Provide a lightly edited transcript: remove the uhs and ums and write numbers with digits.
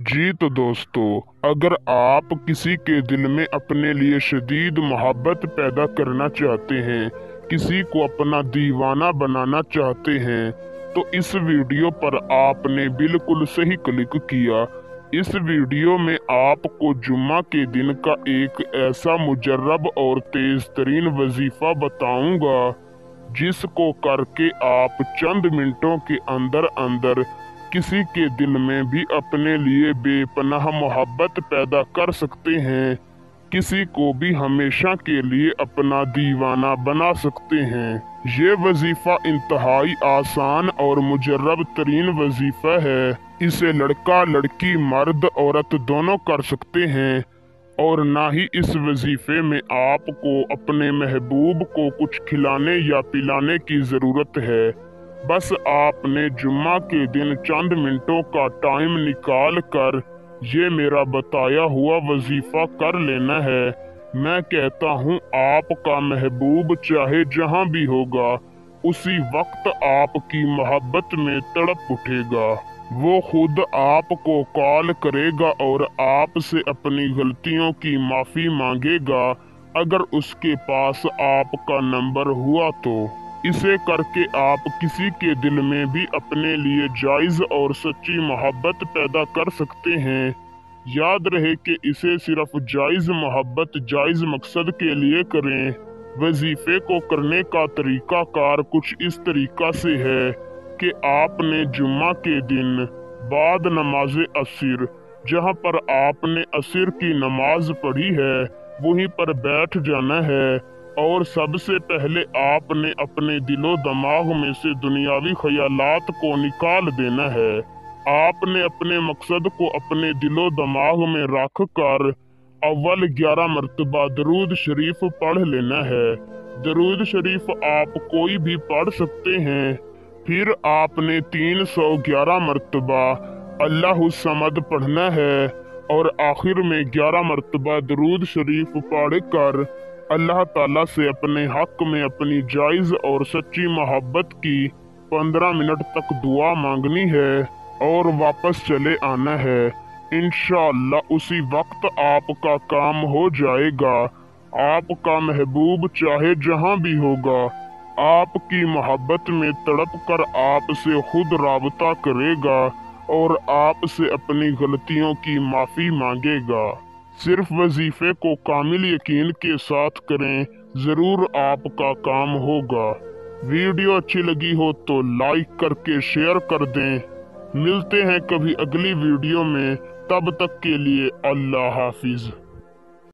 जी तो दोस्तों, अगर आप किसी के दिल में अपने लिए शदीद मोहब्बत पैदा करना चाहते हैं, किसी को अपना दीवाना बनाना चाहते हैं, तो इस वीडियो पर आपने बिल्कुल सही क्लिक किया। इस वीडियो में आपको जुम्मा के दिन का एक ऐसा मुजर्रब और तेज तरीन वजीफा बताऊंगा जिसको करके आप चंद मिनटों के अंदर अंदर किसी के दिल में भी अपने लिए बेपनाह मोहब्बत पैदा कर सकते हैं, किसी को भी हमेशा के लिए अपना दीवाना बना सकते हैं। ये वजीफा इंतहाई आसान और मुजर्रब तरीन वजीफा है। इसे लड़का लड़की मर्द औरत दोनों कर सकते हैं और ना ही इस वजीफे में आपको अपने महबूब को कुछ खिलाने या पिलाने की ज़रूरत है। बस आपने जुम्मा के दिन चंद मिनटों का टाइम निकाल कर ये मेरा बताया हुआ वजीफा कर लेना है। मैं कहता हूँ आपका महबूब चाहे जहाँ भी होगा, उसी वक्त आपकी मोहब्बत में तड़प उठेगा। वो खुद आपको कॉल करेगा और आपसे अपनी गलतियों की माफ़ी मांगेगा, अगर उसके पास आपका नंबर हुआ तो। इसे करके आप किसी के दिल में भी अपने लिए जायज़ और सच्ची मोहब्बत पैदा कर सकते हैं। याद रहे कि इसे सिर्फ जायज़ मोहब्बत जायज़ मकसद के लिए करें। वजीफे को करने का तरीका कार कुछ इस तरीका से है कि आपने जुम्मा के दिन बाद नमाज असर, जहाँ पर आपने असर की नमाज पढ़ी है, वहीं पर बैठ जाना है और सबसे पहले आपने अपने दिलो दिमाग में से दुनियावी ख्यालात को निकाल देना है। आपने अपने मकसद को अपने दिलो दिमाग में रख कर अव्वल 11 मरतबा दरूद शरीफ पढ़ लेना है। दरूद शरीफ आप कोई भी पढ़ सकते हैं। फिर आपने 311 मरतबा अल्लाहु समद पढ़ना है और आखिर में 11 मरतबा दरूद शरीफ पढ़ कर अल्लाह ताला से अपने हक में अपनी जायज़ और सच्ची मोहब्बत की 15 मिनट तक दुआ मांगनी है और वापस चले आना है। इंशाअल्लाह उसी वक्त आपका काम हो जाएगा। आपका महबूब चाहे जहाँ भी होगा, आपकी मोहब्बत में तड़प कर आपसे खुद राबता करेगा और आपसे अपनी गलतियों की माफ़ी मांगेगा। सिर्फ वजीफे को कामिल यकीन के साथ करें, ज़रूर आपका काम होगा। वीडियो अच्छी लगी हो तो लाइक करके शेयर कर दें। मिलते हैं कभी अगली वीडियो में, तब तक के लिए अल्लाह हाफिज़।